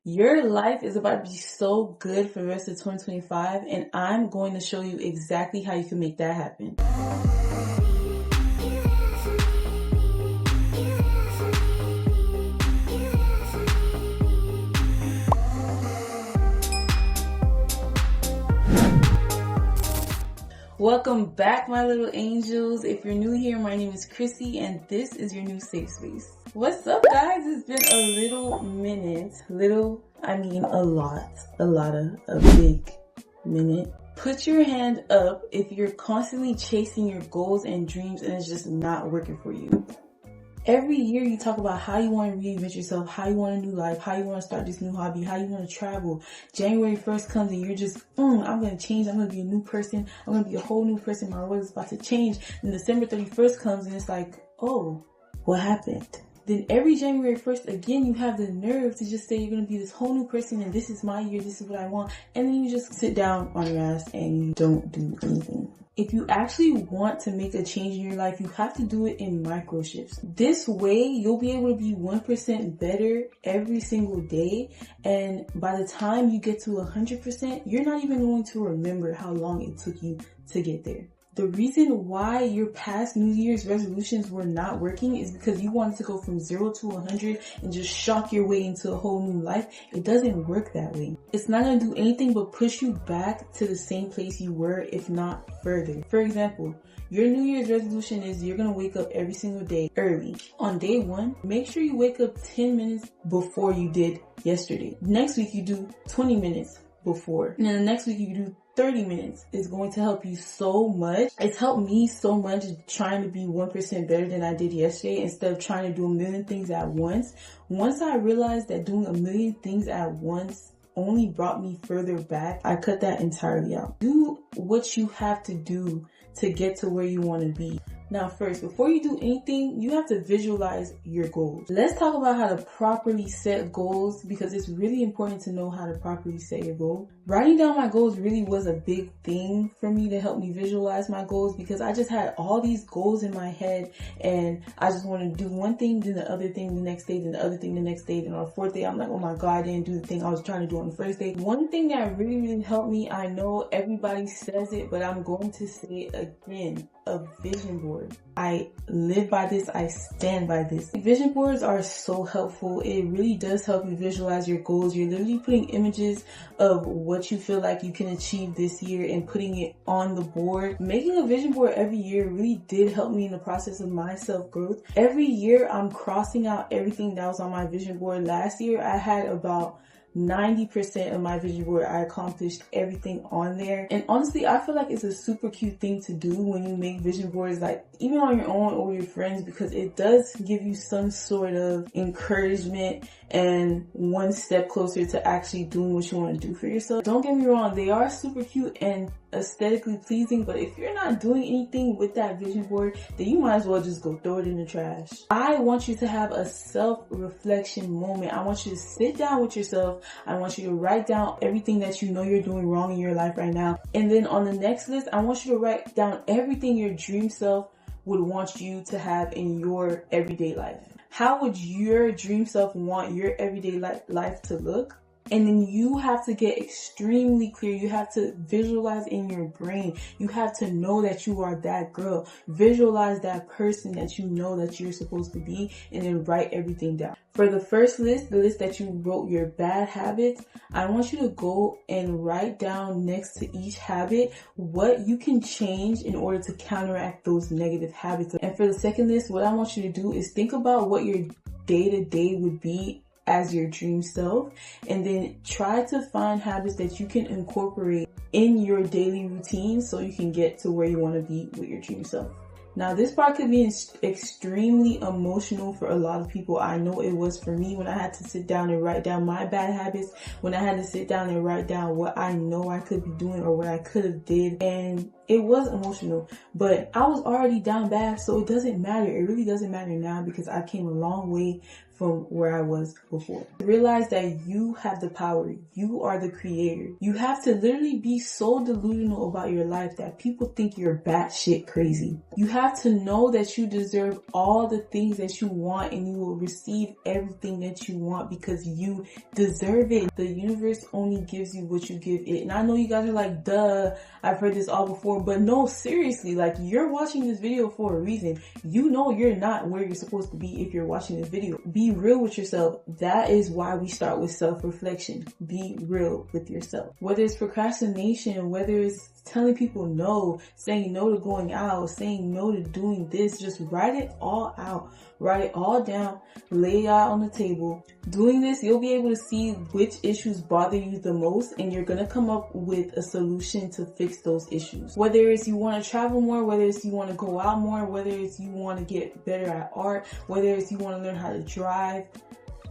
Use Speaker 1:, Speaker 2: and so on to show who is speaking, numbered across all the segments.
Speaker 1: Your life is about to be so good for the rest of 2025, and I'm going to show you exactly how you can make that happen. Welcome back, my little angels. If you're new here, my name is Chrissy, and this is your new safe space. What's up, guys? It's been a little minute. I mean a lot of a big minute. Put your hand up if you're constantly chasing your goals and dreams and it's just not working for you. Every year you talk about how you want to reinvent yourself, how you want a new life, how you want to start this new hobby, how you want to travel. January 1st comes and you're just, I'm going to change. I'm going to be a new person. I'm going to be a whole new person. My world is about to change. And December 31st comes and it's like, oh, what happened? Then every January 1st, again, you have the nerve to just say you're going to be this whole new person and this is my year, this is what I want. And then you just sit down on your ass and you don't do anything. If you actually want to make a change in your life, you have to do it in micro shifts. This way, you'll be able to be 1% better every single day. And by the time you get to 100%, you're not even going to remember how long it took you to get there. The reason why your past New Year's resolutions were not working is because you wanted to go from 0 to 100 and just shock your way into a whole new life. It doesn't work that way. It's not going to do anything but push you back to the same place you were, if not further. For example, your New Year's resolution is you're going to wake up every single day early. On day 1, make sure you wake up 10 minutes before you did yesterday. Next week you do 20 minutes before. And then the next week you do 30 minutes. Is going to help you so much. It's helped me so much trying to be 1% better than I did yesterday instead of trying to do a million things at once. Once I realized that doing a million things at once only brought me further back, I cut that entirely out. Do what you have to do to get to where you want to be. Now first, before you do anything, you have to visualize your goals. Let's talk about how to properly set goals because it's really important to know how to properly set your goal. Writing down my goals really was a big thing for me to help me visualize my goals because I just had all these goals in my head and I just wanted to do one thing, then the other thing the next day, then the other thing the next day, then on the 4th day, I'm like, oh my God, I didn't do the thing I was trying to do on the first day. One thing that really helped me, I know everybody says it, but I'm going to say it again, a vision board. I live by this. I stand by this. Vision boards are so helpful. It really does help you visualize your goals. You're literally putting images of what you feel like you can achieve this year and putting it on the board. Making a vision board every year really did help me in the process of my self-growth. Every year I'm crossing out everything that was on my vision board. Last year I had about 90% of my vision board. I accomplished everything on there. And honestly, I feel like it's a super cute thing to do when you make vision boards, like even on your own or your friends, because it does give you some sort of encouragement and one step closer to actually doing what you want to do for yourself. Don't get me wrong, they are super cute and aesthetically pleasing, but if you're not doing anything with that vision board, then you might as well just go throw it in the trash. I want you to have a self-reflection moment. I want you to sit down with yourself. I want you to write down everything that you know you're doing wrong in your life right now. And then on the next list, I want you to write down everything your dream self would want you to have in your everyday life. How would your dream self want your everyday life to look? And then you have to get extremely clear. You have to visualize in your brain. You have to know that you are that girl. Visualize that person that you know that you're supposed to be and then write everything down. For the first list, the list that you wrote your bad habits, I want you to go and write down next to each habit what you can change in order to counteract those negative habits. And for the second list, what I want you to do is think about what your day-to-day would be as your dream self, and then try to find habits that you can incorporate in your daily routine so you can get to where you want to be with your dream self. Now, this part could be extremely emotional for a lot of people. I know it was for me when I had to sit down and write down my bad habits, when I had to sit down and write down what I know I could be doing or what I could have did. And it was emotional, but I was already down bad, so it doesn't matter. It really doesn't matter now because I came a long way from where I was before. Realize that you have the power. You are the creator. You have to literally be so delusional about your life that people think you're batshit crazy. You have to know that you deserve all the things that you want, and you will receive everything that you want because you deserve it. The universe only gives you what you give it. And I know you guys are like, duh, I've heard this all before, but no, seriously, like, you're watching this video for a reason. You know you're not where you're supposed to be if you're watching this video. Be real with yourself. That is why we start with self-reflection. Be real with yourself. Whether it's procrastination, whether it's telling people no, saying no to going out, saying no to doing this, just write it all out. Write it all down, lay it out on the table. Doing this, you'll be able to see which issues bother you the most, and you're gonna come up with a solution to fix those issues. Whether it's you want to travel more, whether it's you want to go out more, whether it's you want to get better at art, whether it's you want to learn how to drive,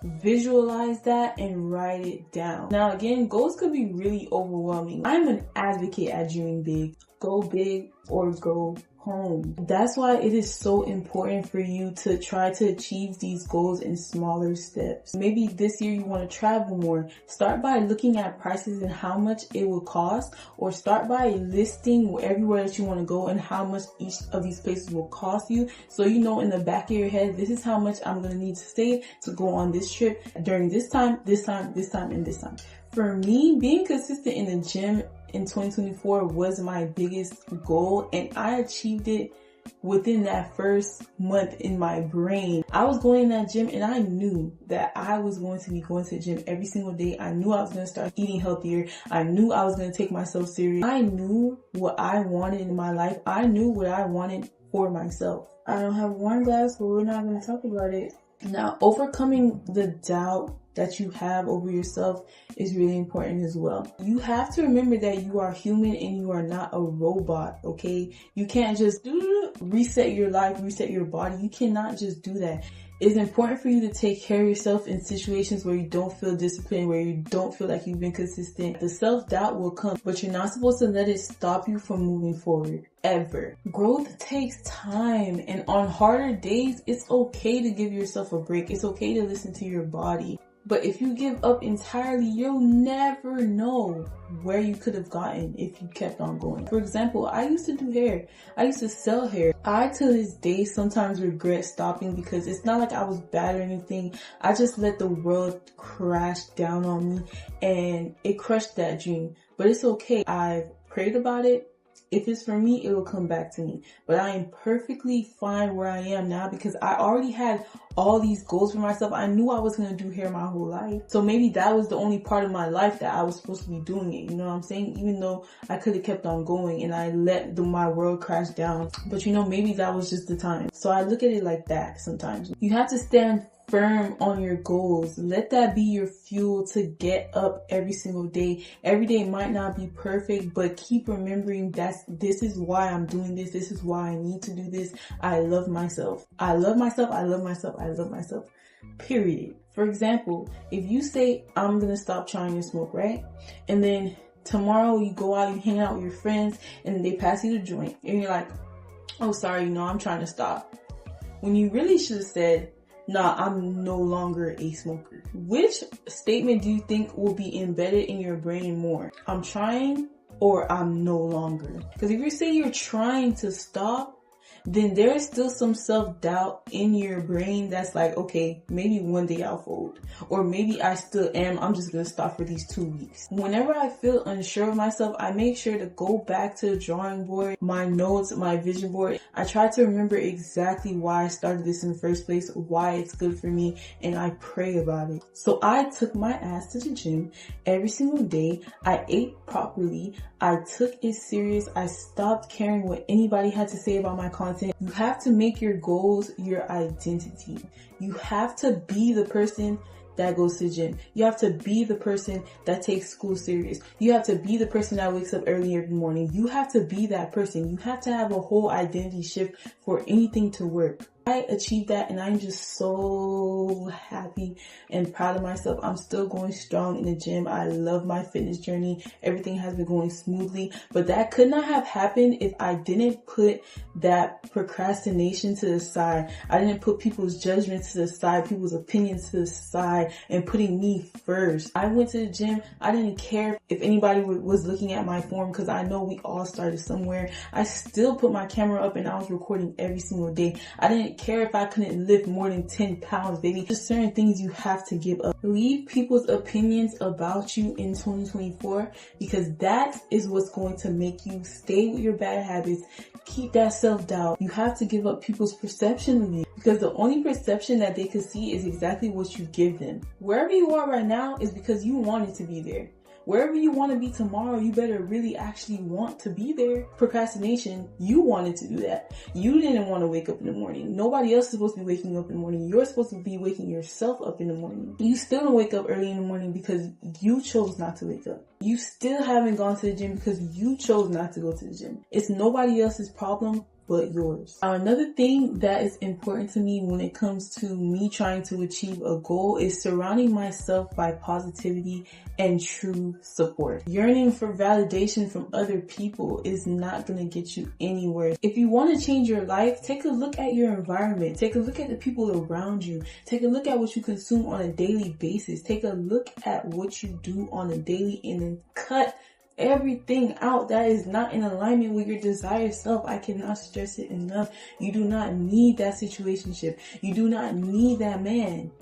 Speaker 1: visualize that and write it down. Now again, goals could be really overwhelming. I'm an advocate at dreaming big. Go big or go home. That's why it is so important for you to try to achieve these goals in smaller steps. Maybe this year you want to travel more. Start by looking at prices and how much it will cost, or start by listing everywhere that you want to go and how much each of these places will cost you, so you know in the back of your head, this is how much I'm going to need to save to go on this trip during this time, this time, this time, and this time. For me, being consistent in the gym in 2024 was my biggest goal, and I achieved it within that first month in my brain. I was going in that gym and I knew that I was going to be going to the gym every single day. I knew I was going to start eating healthier. I knew I was going to take myself serious. I knew what I wanted in my life. I knew what I wanted for myself. I don't have wine glass, but we're not going to talk about it. Now, overcoming the doubt that you have over yourself is really important as well. You have to remember that you are human and you are not a robot, okay? You can't just reset your life, reset your body. You cannot just do that. It's important for you to take care of yourself in situations where you don't feel disciplined, where you don't feel like you've been consistent. The self-doubt will come, but you're not supposed to let it stop you from moving forward, ever. Growth takes time, and on harder days, it's okay to give yourself a break. It's okay to listen to your body. But if you give up entirely, you'll never know where you could have gotten if you kept on going. For example, I used to do hair. I used to sell hair. I, to this day, sometimes regret stopping because it's not like I was bad or anything. I just let the world crash down on me and it crushed that dream. But it's okay. I've prayed about it. If it's for me, it will come back to me. But I am perfectly fine where I am now because I already had all these goals for myself. I knew I was going to do hair my whole life. So maybe that was the only part of my life that I was supposed to be doing it. You know what I'm saying? Even though I could have kept on going and I let my world crash down. But you know, maybe that was just the time. So I look at it like that sometimes. You have to stand firm on your goals. Let that be your fuel to get up every single day. Every day might not be perfect, but keep remembering that this is why I'm doing this. This is why I need to do this. I love myself. I love myself. I love myself. I love myself. Period. For example, if you say, I'm going to stop trying to smoke, right? And then tomorrow you go out, you hang out with your friends, and they pass you the joint. And you're like, oh, sorry, I'm trying to stop. When you really should have said, nah, I'm no longer a smoker. Which statement do you think will be embedded in your brain more? I'm trying or I'm no longer? Because if you say you're trying to stop, then there's still some self-doubt in your brain that's like, okay, maybe one day I'll fold. Or maybe I still am, I'm just gonna stop for these 2 weeks. Whenever I feel unsure of myself, I make sure to go back to the drawing board, my notes, my vision board. I try to remember exactly why I started this in the first place, why it's good for me, and I pray about it. So I took my ass to the gym every single day. I ate properly. I took it serious. I stopped caring what anybody had to say about my content. You have to make your goals your identity. You have to be the person that goes to the gym. You have to be the person that takes school serious. You have to be the person that wakes up early every morning. You have to be that person. You have to have a whole identity shift for anything to work. I achieved that, and I'm just so happy and proud of myself. I'm still going strong in the gym. I love my fitness journey. Everything has been going smoothly, but that could not have happened if I didn't put that procrastination to the side. I didn't put people's judgment to the side, people's opinions to the side, and putting me first. I went to the gym. I didn't care if anybody was looking at my form, because I know we all started somewhere. I still put my camera up and I was recording every single day. I didn't care if I couldn't lift more than 10 pounds, baby. There's certain things you have to give up. Leave people's opinions about you in 2024, because that is what's going to make you stay with your bad habits. Keep that self-doubt. You have to give up people's perception of you, because the only perception that they could see is exactly what you give them. Wherever you are right now is because you wanted to be there. Wherever you want to be tomorrow, you better really actually want to be there. Procrastination, you wanted to do that. You didn't want to wake up in the morning. Nobody else is supposed to be waking up in the morning. You're supposed to be waking yourself up in the morning. You still don't wake up early in the morning because you chose not to wake up. You still haven't gone to the gym because you chose not to go to the gym. It's nobody else's problem but yours. Now, another thing that is important to me when it comes to me trying to achieve a goal is surrounding myself by positivity and true support. Yearning for validation from other people is not going to get you anywhere. If you want to change your life, take a look at your environment. Take a look at the people around you. Take a look at what you consume on a daily basis. Take a look at what you do on a daily, and then cut everything out that is not in alignment with your desired self. I cannot stress it enough. You do not need that situationship. You do not need that man.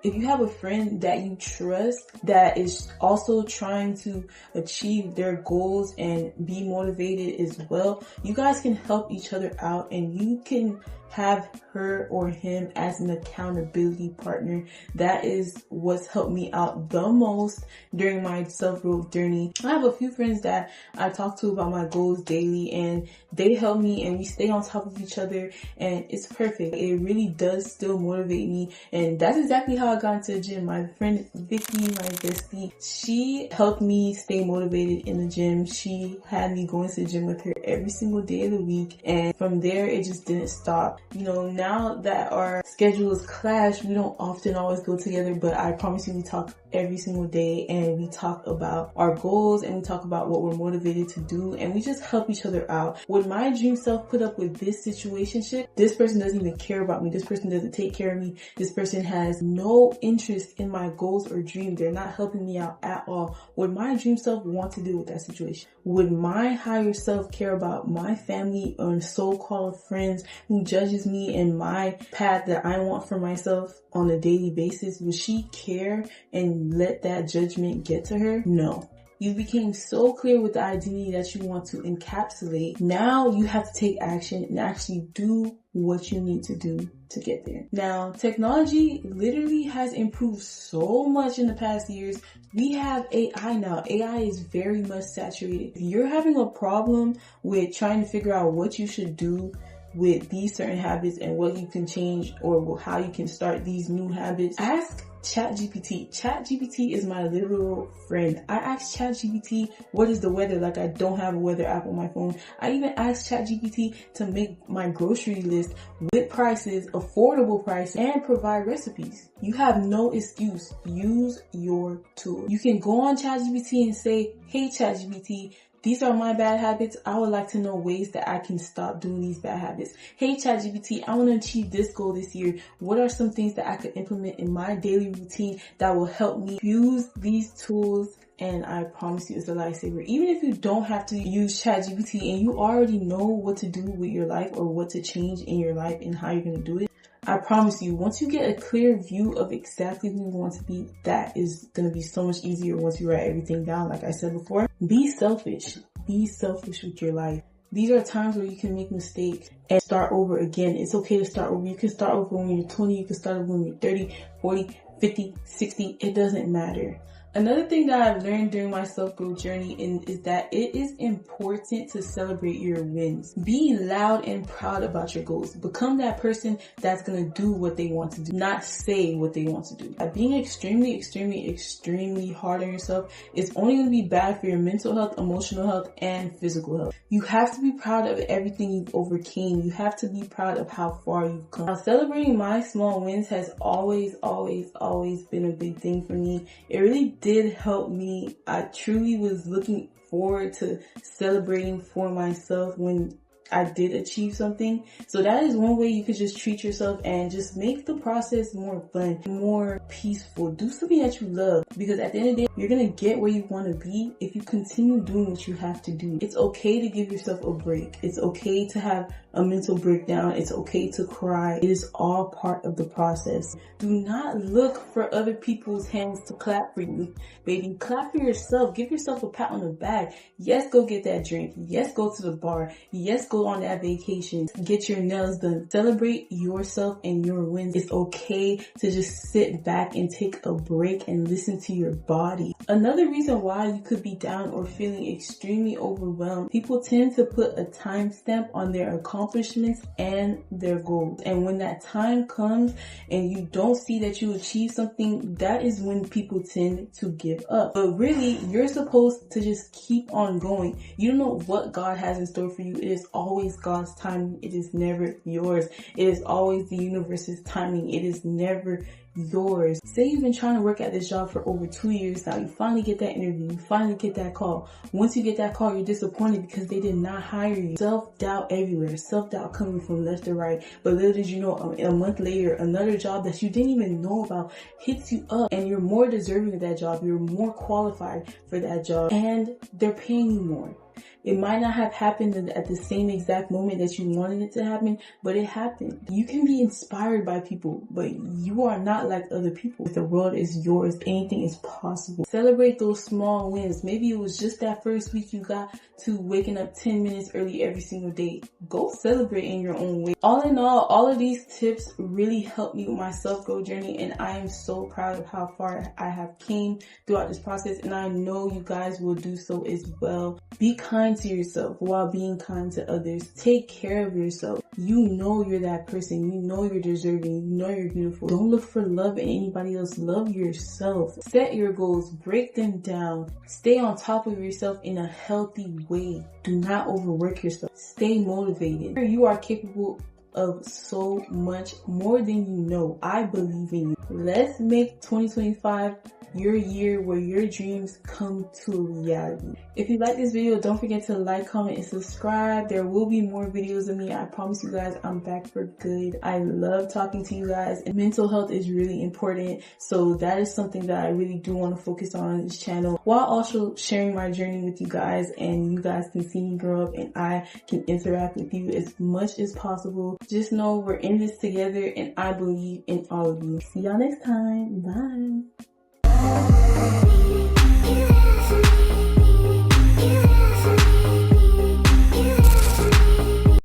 Speaker 1: If you have a friend that you trust that is also trying to achieve their goals and be motivated as well, you guys can help each other out, and you can have her or him as an accountability partner. That is what's helped me out the most during my self-growth journey. I have a few friends that I talk to about my goals daily, and they help me, and we stay on top of each other, and it's perfect. It really does still motivate me, and that's exactly how I got into the gym. My friend Vicky, my bestie, she helped me stay motivated in the gym. She had me going to the gym with her every single day of the week, and from there it just didn't stop. You know, now that our schedules clash, we don't often always go together, but I promise you we talk every single day, and we talk about our goals, and we talk about what we're motivated to do, and we just help each other out. Would my dream self put up with this situationship? This person doesn't even care about me. This person doesn't take care of me. This person has no interest in my goals or dreams. They're not helping me out at all. Would my dream self want to deal with that situation? Would my higher self care about my family or so-called friends who judges me and my path that I want for myself on a daily basis? Would she care and let that judgment get to her? No. You became so clear with the identity that you want to encapsulate. Now you have to take action and actually do what you need to do to get there. Now, technology literally has improved so much in the past years. We have AI now. AI is very much saturated. If you're having a problem with trying to figure out what you should do with these certain habits and what you can change or how you can start these new habits, ask ChatGPT. ChatGPT is my literal friend. I asked ChatGPT, what is the weather? Like, I don't have a weather app on my phone. I even asked ChatGPT to make my grocery list with prices, affordable prices, and provide recipes. You have no excuse. Use your tool. You can go on ChatGPT and say, hey ChatGPT, these are my bad habits. I would like to know ways that I can stop doing these bad habits. Hey ChatGPT, I want to achieve this goal this year. What are some things that I could implement in my daily routine that will help me? Use these tools, and I promise you it's a lifesaver. Even if you don't have to use ChatGPT and you already know what to do with your life or what to change in your life and how you're going to do it, I promise you, once you get a clear view of exactly who you want to be, that is going to be so much easier once you write everything down. Like I said before, be selfish. Be selfish with your life. These are times where you can make mistakes and start over again. It's okay to start over. You can start over when you're 20. You can start over when you're 30, 40, 50, 60. It doesn't matter. Another thing that I've learned during my self-growth journey is that it is important to celebrate your wins. Be loud and proud about your goals. Become that person that's going to do what they want to do, not say what they want to do. Being extremely hard on yourself is only going to be bad for your mental health, emotional health, and physical health. You have to be proud of everything you've overcame. You have to be proud of how far you've come. Now, celebrating my small wins has always been a big thing for me. It really did help me. I truly was looking forward to celebrating for myself when I did achieve something. So that is one way you could just treat yourself and just make the process more fun, more peaceful. Do something that you love, because at the end of the day, you're gonna get where you want to be if you continue doing what you have to do. It's okay to give yourself a break. It's okay to have a mental breakdown. It's okay to cry. It is all part of the process. Do not look for other people's hands to clap for you. Baby, clap for yourself. Give yourself a pat on the back. Yes, go get that drink. Yes, go to the bar. Yes, go on that vacation. Get your nails done. Celebrate yourself and your wins. It's okay to just sit back and take a break and listen to your body. Another reason why you could be down or feeling extremely overwhelmed, people tend to put a timestamp on their accomplishments and their goals. And when that time comes and you don't see that you achieve something, that is when people tend to give up. But really, you're supposed to just keep on going. You don't know what God has in store for you. It is always God's timing. It is never yours. It is always the universe's timing. It is never yours. Say you've been trying to work at this job for over 2 years now. You finally get that interview. You finally get that call. Once you get that call, you're disappointed because they did not hire you. Self-doubt everywhere. Self-doubt coming from left to right. But little did you know, a month later, another job that you didn't even know about hits you up, and you're more deserving of that job. You're more qualified for that job, and they're paying you more. It might not have happened at the same exact moment that you wanted it to happen, but it happened. You can be inspired by people, but you are not like other people. If the world is yours, anything is possible. Celebrate those small wins. Maybe it was just that first week you got to waking up 10 minutes early every single day. Go celebrate in your own way. All in all of these tips really helped me with my self-growth journey, and I am so proud of how far I have came throughout this process, and I know you guys will do so as well. Be kind to yourself while being kind to others. Take care of yourself. You know you're that person. You know you're deserving. You know you're beautiful. Don't look for love in anybody else. Love yourself. Set your goals. Break them down. Stay on top of yourself in a healthy way. Do not overwork yourself. Stay motivated. You are capable of so much more than you know. I believe in you. Let's make 2025 your year where your dreams come to reality. If you like this video, don't forget to like, comment, and subscribe. There will be more videos of me. I promise you guys I'm back for good. I love talking to you guys, and mental health is really important. So that is something that I really do want to focus on this channel, while also sharing my journey with you guys, and you guys can see me grow up and I can interact with you as much as possible. Just know we're in this together, and I believe in all of you. See y'all next time. Bye.